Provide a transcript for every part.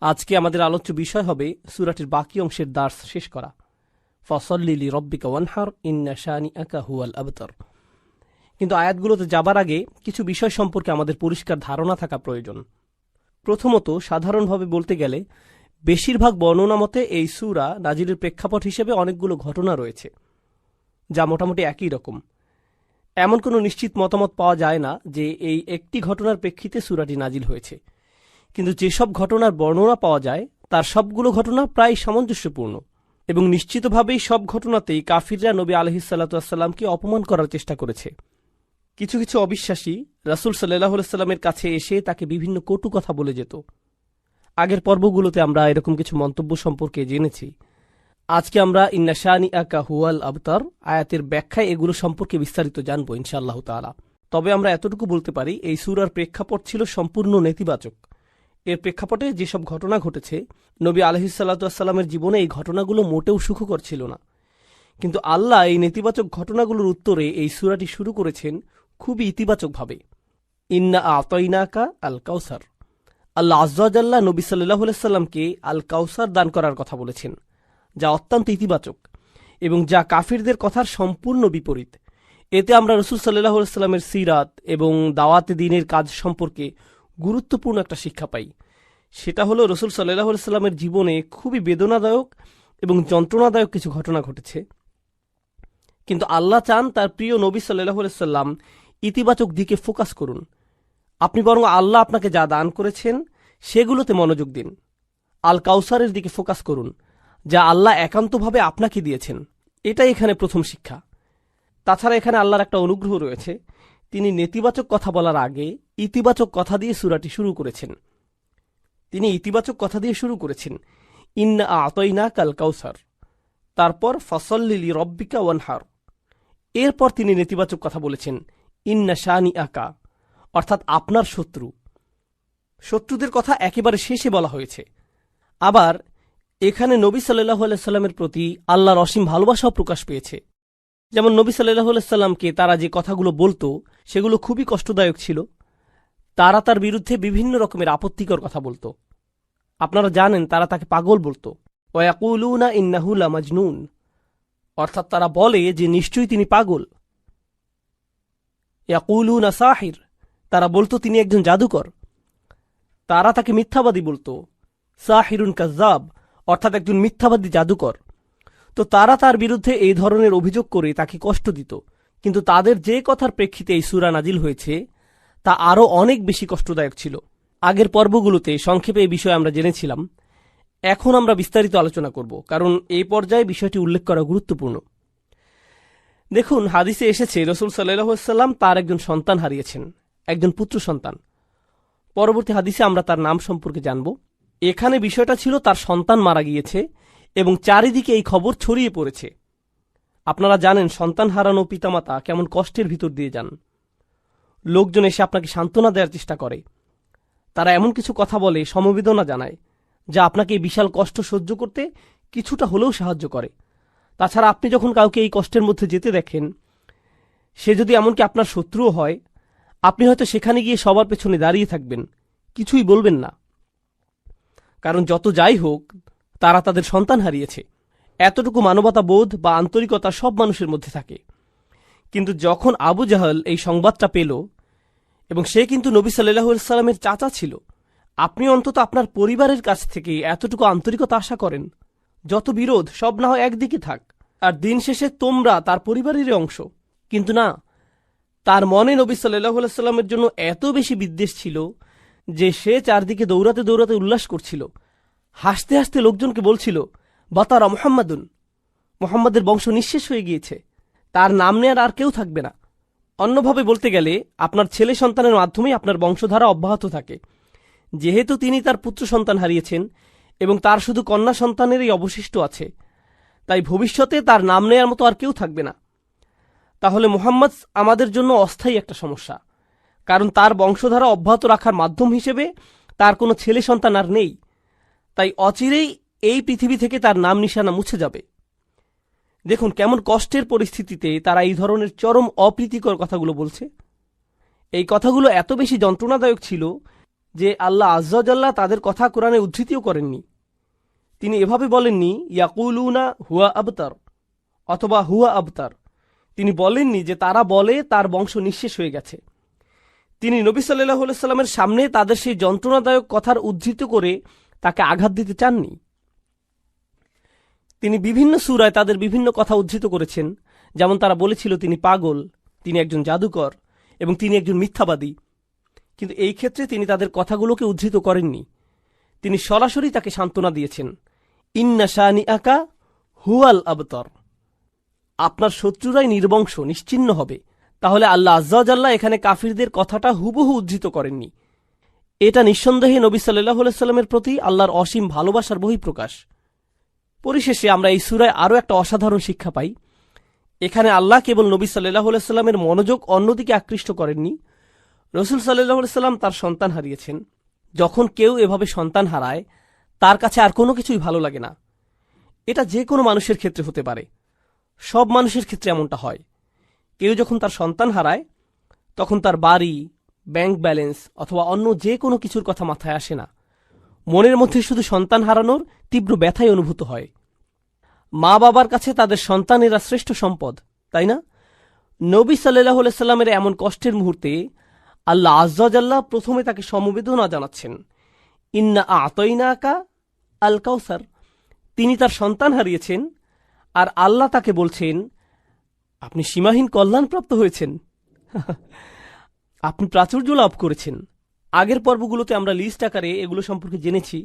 আজকে আমাদের আলোচ্য বিষয় হবে সূরাটির বাকি অংশের দার্স শেষ করা। ফসল্লি লিরব্বিকা ওয়ানহার ইন্না শানিআকা হুয়াল আবতার। কিন্তু আয়াতগুলোতে যাবার আগে কিছু বিষয় সম্পর্কে আমাদের পরিষ্কার ধারণা থাকা প্রয়োজন। প্রথমত, সাধারণভাবে বলতে গেলে বেশিরভাগ বর্ণনা মতে এই সূরা নাজিলের প্রেক্ষাপট হিসেবে অনেকগুলো ঘটনা রয়েছে, যা মোটামুটি একই রকম। এমন কোনো নিশ্চিত মতামত পাওয়া যায় না যে এই একটি ঘটনার প্রেক্ষিতে সূরাটি নাজিল হয়েছে, কিন্তু যেসব ঘটনার বর্ণনা পাওয়া যায় তার সবগুলো ঘটনা প্রায় সামঞ্জস্যপূর্ণ এবং নিশ্চিতভাবেই সব ঘটনাতেই কাফিররা নবী আলাইহিসসালাতুওয়াসসালামকে অপমান করার চেষ্টা করেছে। কিছু কিছু অবিশ্বাসী রাসূল সাল্লাল্লাহু আলাইহি ওয়াসাল্লামের কাছে এসে তাকে বিভিন্ন কটু কথা বলে যেত। আগের পর্বগুলোতে আমরা এরকম কিছু মন্তব্য সম্পর্কে জেনেছি। আজকে আমরা ইন্না শানিআকা হুয়াল আবতার আয়াতের ব্যাখ্যায় এগুলো সম্পর্কে বিস্তারিত জানব ইনশাআল্লাহ তাআলা। তবে আমরা এতটুকু বলতে পারি, এই সূরার প্রেক্ষাপট ছিল সম্পূর্ণ নেতিবাচক। এর প্রেক্ষাপটে যেসব ঘটনা ঘটেছে, নবী আলাইহিসসালাতুওয়াসসালামের জীবনে এই ঘটনাগুলো মোটেও সুখকর ছিল না। কিন্তু আল্লাহ এই নেতিবাচক ঘটনাগুলোর উত্তরে এই সূরাটি শুরু করেছেন খুবই ইতিবাচকভাবে। ইন্না আতাইনাকা আল কাউসার। আল্লাহ আযজা ওয়া জাল্লা নবী সাল্লাল্লাহু আলাইহি সাল্লামকে আল কাউসার দান করার কথা বলেছেন, যা অত্যন্ত ইতিবাচক এবং যা কাফিরদের কথার সম্পূর্ণ বিপরীত। এতে আমরা রাসূল সাল্লাল্লাহু আলাইহি সাল্লামের সিরাত এবং দাওয়াতে দ্বীনের কাজ সম্পর্কে গুরুত্বপূর্ণ একটা শিক্ষা পাই। সেটা হলো, রাসূল সাল্লাল্লাহু আলাইহি সাল্লামের জীবনে খুবই বেদনাদায়ক এবং যন্ত্রণাদায়ক কিছু ঘটনা ঘটেছে, কিন্তু আল্লাহ চান তার প্রিয় নবী সাল্লাল্লাহু আলাইহি সাল্লাম ইতিবাচক দিকে ফোকাস করুন। আপনি বরং আল্লাহ আপনাকে যা দান করেছেন সেগুলোতে মনোযোগ দিন। আল কাউসারের দিকে ফোকাস করুন, যা আল্লাহ একান্তভাবে আপনাকে দিয়েছেন। এটাই এখানে প্রথম শিক্ষা। তাছাড়া এখানে আল্লাহর একটা অনুগ্রহ রয়েছে, তিনি নেতিবাচক কথা বলার আগে ইতিবাচক কথা দিয়ে সূরাটি শুরু করেছেন। তিনি ইতিবাচক কথা দিয়ে শুরু করেছেন, ইন্না আতাইনাকা আল কাউসার, তারপর ফসল্লি লিরব্বিকা ওয়ানহার। এরপর তিনি নেতিবাচক কথা বলেছেন, ইন্না শানিআকা, অর্থাৎ আপনার শত্রু। শত্রুদের কথা একেবারে শেষে বলা হয়েছে। আবার এখানে নবী সাল্লাল্লাহু আলাইহি সাল্লামের প্রতি আল্লাহর অসীম ভালোবাসাও প্রকাশ পেয়েছে। যেমন নবী সাল্লাল্লাহু আলাইহি সাল্লামকে তারা যে কথাগুলো বলতো সেগুলো খুবই কষ্টদায়ক ছিল। তারা তার বিরুদ্ধে বিভিন্ন রকমের আপত্তিকর কথা বলতো। আপনারা জানেন, তারা তাকে পাগল বলতো। ওয়া ইয়াকুলুনা ইন্নাহু লামাজনুন, অর্থাৎ তারা বলে যে নিশ্চয়ই তিনি পাগল। ইয়াকুলুনা সাহির, তারা বলতো তিনি একজন জাদুকর। তারা তাকে মিথ্যাবাদী বলতো, সাহিরুন কাজ্জাব, অর্থাৎ একজন মিথ্যাবাদী জাদুকর। তো তারা তার বিরুদ্ধে এই ধরনের অভিযোগ করে তাকে কষ্ট দিত। কিন্তু তাদের যে কথার প্রেক্ষিতে এই সূরা নাজিল হয়েছে তা আরও অনেক বেশি কষ্টদায়ক ছিল। আগের পর্বগুলোতে সংক্ষেপে এই বিষয়ে আমরা জেনেছিলাম। এখন আমরা বিস্তারিত আলোচনা করব, কারণ এই পর্যায়ে বিষয়টি উল্লেখ করা গুরুত্বপূর্ণ। দেখুন, হাদিসে এসেছে রাসূল সাল্লাল্লাহু আলাইহি ওয়াসাল্লাম তার একজন সন্তান হারিয়েছেন, একজন পুত্র সন্তান। পরবর্তী হাদিসে আমরা তার নাম সম্পর্কে জানব। এখানে বিষয়টা ছিল তার সন্তান মারা গিয়েছে এবং চারিদিকে এই খবর ছড়িয়ে পড়েছে। আপনারা জানেন, সন্তান হারানো পিতামাতা কেমন কষ্টের ভিতর দিয়ে যান। লোকজন এসে আপনাকে সান্ত্বনা দেওয়ার চেষ্টা করে। তারা এমন কিছু কথা বলে, সমবেদনা জানায়, যা আপনাকে এই বিশাল কষ্ট সহ্য করতে কিছুটা হলেও সাহায্য করে। তাছাড়া আপনি যখন কাউকে এই কষ্টের মধ্যে যেতে দেখেন, সে যদি এমনকি আপনার শত্রুও হয়, আপনি হয়তো সেখানে গিয়ে সবার পেছনে দাঁড়িয়ে থাকবেন, কিছুই বলবেন না। কারণ যত যাই হোক, তারা তাদের সন্তান হারিয়েছে। এতটুকু মানবতা বোধ বা আন্তরিকতা সব মানুষের মধ্যে থাকে। কিন্তু যখন আবু জাহল এই সংবাদটা পেল, এবং সে কিন্তু নবী সাল্লাল্লাহু আলাইহি সাল্লামের চাচা ছিল, আপনি অন্তত আপনার পরিবারের কাছ থেকে এতটুকু আন্তরিকতা আশা করেন। যত বিরোধ সব না হয় একদিকে থাক, আর দিন শেষে তোমরা তার পরিবারেরই অংশ। কিন্তু না, তার মনে নবী সাল্লাল্লাহু আলাইহি সাল্লামের জন্য এত বেশি বিদ্বেষ ছিল যে সে চারদিকে দৌড়াতে দৌড়াতে উল্লাস করছিল, হাসতে হাসতে লোকজনকে বলছিল, বাতারা মুহাম্মাদুন, মুহাম্মাদের বংশ নিঃশেষ হয়ে গিয়েছে, তার নাম নেয়ার আর কেউ থাকবে না। অন্যভাবে বলতে গেলে, আপনার ছেলে সন্তানের মাধ্যমেই আপনার বংশধারা অব্যাহত থাকে। যেহেতু তিনি তার পুত্র সন্তান হারিয়েছেন এবং তার শুধু কন্যা সন্তানেরই অবশিষ্ট আছে, তাই ভবিষ্যতে তার নাম নেয়ার মতো আর কেউ থাকবে না। তাহলে মুহাম্মদ আমাদের জন্য অস্থায়ী একটা সমস্যা, কারণ তার বংশধারা অব্যাহত রাখার মাধ্যম হিসেবে তার কোনো ছেলে সন্তান আর নেই। তাই অচিরেই এই পৃথিবী থেকে তার নাম নিশানা মুছে যাবে। দেখুন কেমন কষ্টের পরিস্থিতিতে তারা এই ধরনের চরম অপ্রীতিকর কথাগুলো বলছে। এই কথাগুলো এত বেশি যন্ত্রণাদায়ক ছিল যে আল্লাহ আজ্জা ওয়া জাল্লা তাদের কথা কোরআনে উদ্ধৃতিও করেননি। তিনি এভাবে বলেননি ইয়াকুলুনা হুয়া আবতার অথবা হুয়া আবতার। তিনি বলেননি যে তারা বলে তার বংশ নিঃশেষ হয়ে গেছে। তিনি নবী সাল্লাল্লাহু আলাইহি সাল্লামের সামনে তাদের সেই যন্ত্রণাদায়ক কথার উদ্ধৃত করে তাকে আঘাত দিতে চাননি। তিনি বিভিন্ন সূরায় তাদের বিভিন্ন কথা উদ্ধৃত করেছেন, যেমন তারা বলেছিল তিনি পাগল, তিনি একজন জাদুকর এবং তিনি একজন মিথ্যাবাদী। কিন্তু এই ক্ষেত্রে তিনি তাদের কথাগুলোকে উদ্ধৃত করেননি। তিনি সরাসরি তাকে সান্ত্বনা দিয়েছেন, ইন্না শানিআকা হুয়াল আবতার, আপনার শত্রুরাই নির্বংশ নিশ্চিহ্ন হবে। তাহলে আল্লাহ আজ্জা ওয়া জাল্লা এখানে কাফিরদের কথাটা হুবহু উদ্ধৃত করেননি। এটা নিঃসন্দেহে নবী সাল্লাল্লাহু আলাইহি সাল্লামের প্রতি আল্লাহর অসীম ভালোবাসার বহিঃপ্রকাশ। পরিশেষে আমরা এই সূরায় আরও একটা অসাধারণ শিক্ষা পাই। এখানে আল্লাহ কেবল নবী সাল্লাল্লাহু আলাইহি সাল্লামের মনোযোগ অন্যদিকে আকৃষ্ট করেননি। রাসূল সাল্লাল্লাহু আলাইহি সাল্লাম তার সন্তান হারিয়েছেন। যখন কেউ এভাবে সন্তান হারায়, তার কাছে আর কোনো কিছুই ভালো লাগে না। এটা যে কোনো মানুষের ক্ষেত্রে হতে পারে, সব মানুষের ক্ষেত্রে এমনটা হয়। কেউ যখন তার সন্তান হারায়, তখন তার বাড়ি, ব্যাংক ব্যালেন্স অথবা অন্য যে কোনো কিছুর কথা মাথায় আসে না। মনের মধ্যে শুধু সন্তান হারানোর তীব্র ব্যথাই অনুভূত হয়। মা বাবার কাছে তাদের সন্তানেরা শ্রেষ্ঠ সম্পদ, তাই না? নবী সাল্লাল্লাহু আলাইহি সাল্লামের এমন কষ্টের মুহূর্তে আল্লাহ আজ্জা ওয়া জাল্লা প্রথমে তাকে সমবেদনা জানাচ্ছেন, ইন্না আ'তাইনাকা আল কাউসার। তিনি তার সন্তান হারিয়েছেন আর আল্লাহ তাকে বলছেন, আপনি সীমাহীন কল্যাণপ্রাপ্ত হয়েছেন, আপনি প্রাচুর্য লাভ করেছেন। আগের পর্বগুলোতে আমরা লিস্ট আকারে এগুলো সম্পর্কে জেনেছি,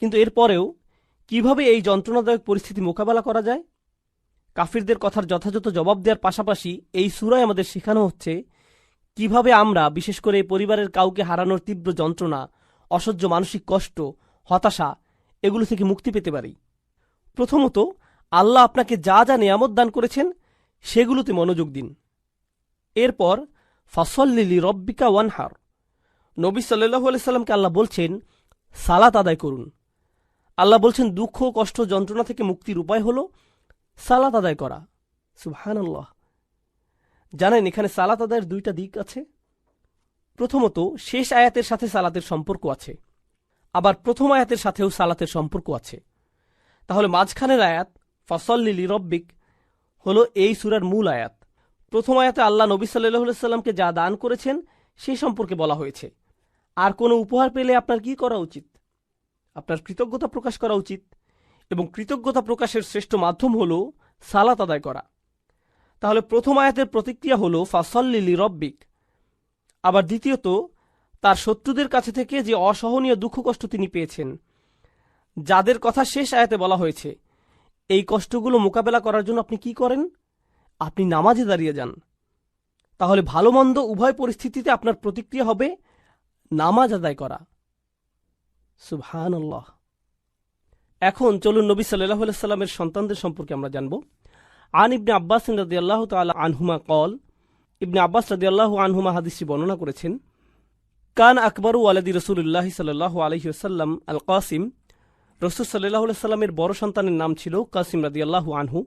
কিন্তু এরপরেও কিভাবে এই যন্ত্রণাদায়ক পরিস্থিতি মোকাবেলা করা যায়, কাফিরদের কথার যথাযথ জবাব দেওয়ার পাশাপাশি এই সূরায় আমাদের শেখানো হচ্ছে কিভাবে আমরা বিশেষ করে পরিবারের কাউকে হারানোর তীব্র যন্ত্রণা, অসহ্য মানসিক কষ্ট, হতাশা এগুলো থেকে মুক্তি পেতে পারি। প্রথমত, আল্লাহ আপনাকে যা যা নিয়ামত দান করেছেন সেগুলোতে মনোযোগ দিন। এরপর ফাসল্লি লিরব্বিকা ওয়ানহার, নবী সাল্লাল্লাহু আলাইহি সাল্লামকে আল্লাহ বলছেন সালাত আদায় করুন। আল্লাহ বলছেন দুঃখ, কষ্ট, যন্ত্রণা থেকে মুক্তির উপায় হল সালাত আদায় করা। সুবহানাল্লাহ। জানেন, এখানে সালাত আদায়ের দুইটা দিক আছে। প্রথমত, শেষ আয়াতের সাথে সালাতের সম্পর্ক আছে, আবার প্রথম আয়াতের সাথেও সালাতের সম্পর্ক আছে। তাহলে মাঝখানের আয়াত ফাসল্লি লিরব্বিক হলো এই সূরার মূল আয়াত। প্রথম আয়াতে আল্লাহ নবী সাল্লাল্লাহু আলাইহি সাল্লামকে যা দান করেছেন সেই সম্পর্কে বলা হয়েছে। আর কোনো উপহার পেলে আপনার কি করা উচিত? আপনার কৃতজ্ঞতা প্রকাশ করা উচিত, এবং কৃতজ্ঞতা প্রকাশের শ্রেষ্ঠ মাধ্যম হল সালাত আদায় করা। তাহলে প্রথম আয়াতের প্রতিক্রিয়া হল ফাসল্লি লিরব্বিক। আবার দ্বিতীয়ত, তার শত্রুদের কাছে থেকে যে অসহনীয় দুঃখ কষ্ট তিনি পেয়েছেন, যাদের কথা শেষ আয়াতে বলা হয়েছে, এই কষ্টগুলো মোকাবেলা করার জন্য আপনি কি করেন? আপনি নামাজে দাঁড়িয়ে যান। তাহলে ভালো মন্দ উভয় পরিস্থিতিতে আপনার প্রতিক্রিয়া হবে নামাজ আদায় করা। সুবহানাল্লাহ। এখন চলুন নবী সাল্লাল্লাহু আলাইহি সাল্লামের সন্তানদের সম্পর্কে আমরা জানব। আন ইবনে আব্বাস রাদিয়াল্লাহু তাআলা আনহুমা কল, ইবনে আব্বাস রাদিয়াল্লাহু আনহুমা হাদিসটি বর্ণনা করেছেন, কান আকবরু ওয়ালাদি রাসূলুল্লাহ সাল্লাল্লাহু আলাইহি ওয়াসাল্লাম আল কাসিম। রাসূল সাল্লাল্লাহু আলাইহি সাল্লামের বড় সন্তানের নাম ছিল কাসিম রাদিয়াল্লাহু আনহু।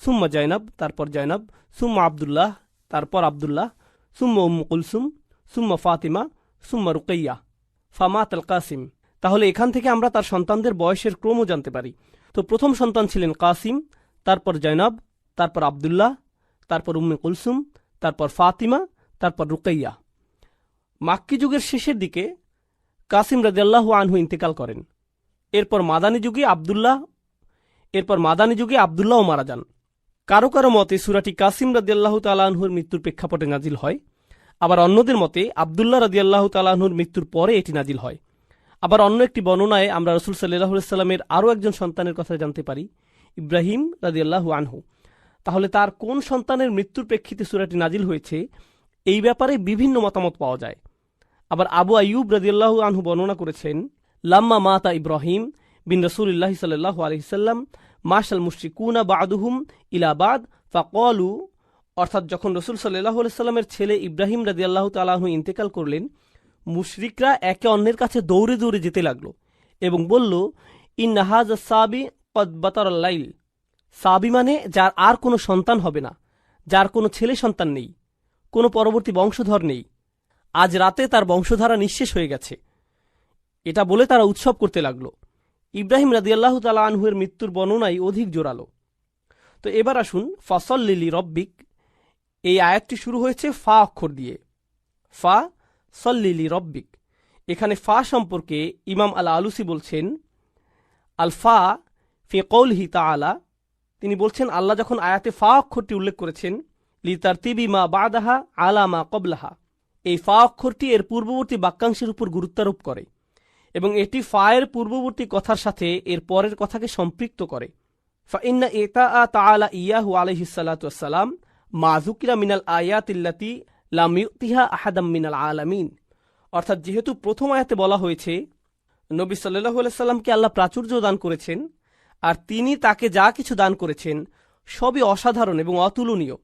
সুম্মা জাইনাব, তারপর জাইনাব, সুম্মা আব্দুল্লাহ, তারপর আব্দুল্লাহ, সুম্মা উম্মু কুলসুম, সুম্মা ফাতিমা, সুম্মা রুকাইয়া, ফামাত আল কাসিম। তাহলে এখান থেকে আমরা তার সন্তানদের বয়সের ক্রমও জানতে পারি। তো প্রথম সন্তান ছিলেন কাসিম, তারপর জাইনাব, তারপর আব্দুল্লাহ, তারপর উম্মে কুলসুম, তারপর ফাতিমা, তারপর রুকাইয়া। মাক্কি যুগের শেষের দিকে কাসিম রাদিয়াল্লাহু আনহু ইন্তেকাল করেন। এরপর মাদানী যুগে আব্দুল্লাহও মারা যান। কারো কারো মতে সূরাটি কাসিম রাদিয়াল্লাহু তাআলা আনহুর মৃত্যুর প্রেক্ষাপটে নাজিল হয়, আবার অন্যদের মতে আব্দুল্লাহ রাদিয়াল্লাহু তাআলা আনহুর মৃত্যুর পরে এটি নাজিল হয়। আবার অন্য একটি বর্ণনায় আমরা রাসূল সাল্লাল্লাহু আলাইহি সাল্লামের আরও একজন সন্তানের কথা জানতে পারি, ইব্রাহিম রাদিয়াল্লাহু আনহু। তাহলে তার কোন সন্তানের মৃত্যুর প্রেক্ষিতে সূরাটি নাজিল হয়েছে, এই ব্যাপারে বিভিন্ন মতামত পাওয়া যায়। আবার আবু আইয়ুব রাদিয়াল্লাহু আনহু বর্ণনা করেছেন, লাম্মা মাতা ইব্রাহিম বিন রাসূলিল্লাহি সাল্লাল্লাহু আলাইহি সাল্লাম মাশাল মুশরিকুনা বা'দুহুম ইলা বা'দ ফাকালু, অর্থাৎ যখন রাসূল সাল্লাল্লাহু আলাইহি সাল্লামের ছেলে ইব্রাহিম রাদিয়াল্লাহু তাআলা আনহু ইন্তেকাল করলেন, মুশরিকরা একে অন্যের কাছে দৌড়ে দৌড়ে যেতে লাগলো এবং বলল, ইন্না হাযা সাবি কদ বাতারাল লাইল। সাবি মানে যার আর কোনো সন্তান হবে না, যার কোনো ছেলে সন্তান নেই, কোনো পরবর্তী বংশধর নেই। আজ রাতে তার বংশধারা নিঃশেষ হয়ে গেছে। এটা বলে তারা উৎসব করতে লাগল। ইব্রাহিম রাদিয়াল্লাহু তাআলা আনহুর মৃত্যুর বর্ণনাই অধিক জোরালো। তো এবার আসুন, ফাসল্লি রব্বিক, এই আয়াতটি শুরু হয়েছে ফা অক্ষর দিয়ে। ফা সল্লিলি রব্বিক। এখানে ফা সম্পর্কে ইমাম আল আলুসি বলছেন, আল ফা ফি কৌলহি তাআলা, তিনি বলছেন আল্লাহ যখন আয়াতে ফা অক্ষরটি উল্লেখ করেছেন, লিতারতিবি মা বাদাহা আলা মা কবলাহা, এই ফা অক্ষরটি এর পূর্ববর্তী বাক্যাংশের উপর গুরুত্বারোপ করে এবং এটি ফা এর পূর্ববর্তী কথার সাথে এর পরের কথাকে সম্পৃক্ত করে। ফাইন্না ইতাআ তাআলা ইয়াহু আলাইহিস সালাতু ওয়াস সালাম মা যুকিরা মিনাল আয়াতিল্লাতি লাম ইউতিহা আহাদাম মিনাল আলামিন। অর্থাৎ যেহেতু প্রথম আয়াতে বলা হয়েছে নবী সাল্লাল্লাহু আলাইহি সাল্লামকে আল্লাহ প্রাচুর্য দান করেছেন, আর তিনি তাকে যা কিছু দান করেছেন সবই অসাধারণ এবং অতুলনীয়।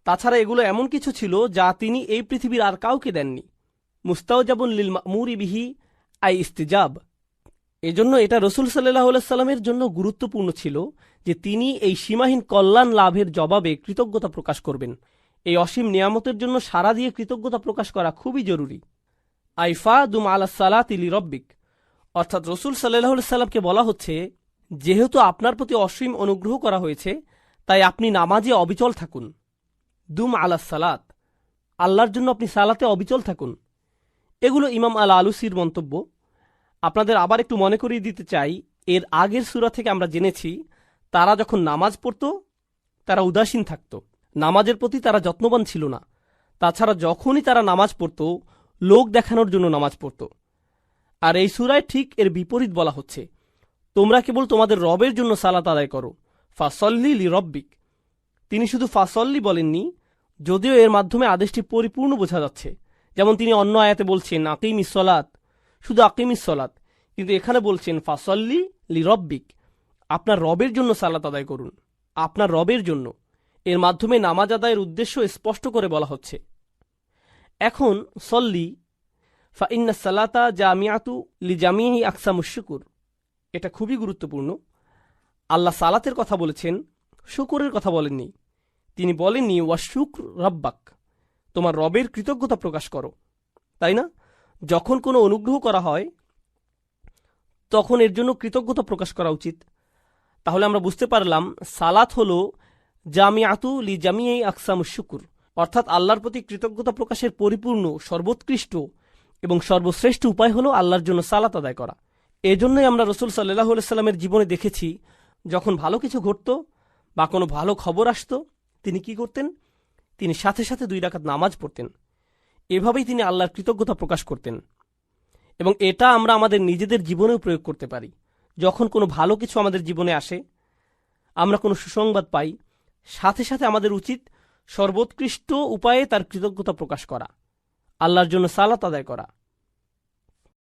তাছাড়া এগুলো এমন কিছু ছিল যা তিনি এই পৃথিবীর আর কাউকে দেননি। মুস্তাওজাবুন লিল মা'মুরি বিহি আই ইস্তিজাব। এজন্য এটা রসুল সাল্লাল্লাহু আলাইহি সাল্লামের জন্য গুরুত্বপূর্ণ ছিল যে তিনি এই সীমাহীন কল্যাণ লাভের জবাবে কৃতজ্ঞতা প্রকাশ করবেন। এই অসীম নিয়ামতের জন্য সারা দিয়ে কৃতজ্ঞতা প্রকাশ করা খুবই জরুরি। আইফা দুম আলা সালাতি লিরব্বিক, অর্থাৎ রসুল সাল্লাল্লাহু আলাইহি সাল্লামকে বলা হচ্ছে, যেহেতু আপনার প্রতি অসীম অনুগ্রহ করা হয়েছে তাই আপনি নামাজে অবিচল থাকুন। দুম আলা সালাত, আল্লাহর জন্য আপনি সালাতে অবিচল থাকুন। এগুলো ইমাম আল আলুসির মন্তব্য। আপনাদের আবার একটু মনে করিয়ে দিতে চাই, এর আগের সূরা থেকে আমরা জেনেছি তারা যখন নামাজ পড়ত তারা উদাসীন থাকত, নামাজের প্রতি তারা যত্নবান ছিল না। তাছাড়া যখনই তারা নামাজ পড়ত লোক দেখানোর জন্য নামাজ পড়ত। আর এই সূরায় ঠিক এর বিপরীত বলা হচ্ছে, তোমরা কেবল তোমাদের রবের জন্য সালাত আদায় করো, ফাসল্লি লিরব্বিক। তিনি শুধু ফাসল্লি বলেননি, যদিও এর মাধ্যমে আদেশটি পরিপূর্ণ বোঝা যাচ্ছে। যেমন তিনি অন্য আয়াতে বলছেন আকিমিস সলাত, শুধু আকিমিস সলাত, কিন্তু এখানে বলছেন ফাসল্লি লিরব্বিক, আপনার রবের জন্য সালাত আদায় করুন, আপনার রবের জন্য। এর মাধ্যমে নামাজ আদায়ের উদ্দেশ্য স্পষ্ট করে বলা হচ্ছে। এখন সল্লি ফাইন্না সালাতা জামিআতু লিজামিহি আকসামুশ শুকুর, এটা খুবই গুরুত্বপূর্ণ। আল্লাহ সালাতের কথা বলেছেন, শুকরের কথা বলেননি। তিনি বলেননি ওয়া শুকর রব্বাক, তোমার রবের কৃতজ্ঞতা প্রকাশ করো, তাই না? যখন কোনো অনুগ্রহ করা হয় তখন এর জন্য কৃতজ্ঞতা প্রকাশ করা উচিত। তাহলে আমরা বুঝতে পারলাম সালাত হলো জামিআতু লি জামিই আকসামুশ শুকুর, অর্থাৎ আল্লাহর প্রতি কৃতজ্ঞতা প্রকাশের পরিপূর্ণ, সর্বোৎকৃষ্ট এবং সর্বশ্রেষ্ঠ উপায় হলো আল্লাহর জন্য সালাত আদায় করা। এজন্যই আমরা রসুল সাল্লাল্লাহু আলাইহি সাল্লামের জীবনে দেখেছি, যখন ভালো কিছু ঘটত বা কোনো ভালো খবর আসত তিনি কি করতেন? তিনি সাথে সাথে 2 রাকাত নামাজ পড়তেন। এভাবেই তিনি আল্লাহর কৃতজ্ঞতা প্রকাশ করতেন। এবং এটা আমরা আমাদের নিজেদের জীবনেও প্রয়োগ করতে পারি। যখন কোনো ভালো কিছু আমাদের জীবনে আসে, আমরা কোনো সুসংবাদ পাই, সাথে সাথে আমাদের উচিত সর্বোৎকৃষ্ট উপায়ে তার কৃতজ্ঞতা প্রকাশ করা, আল্লাহর জন্য সালাত আদায় করা।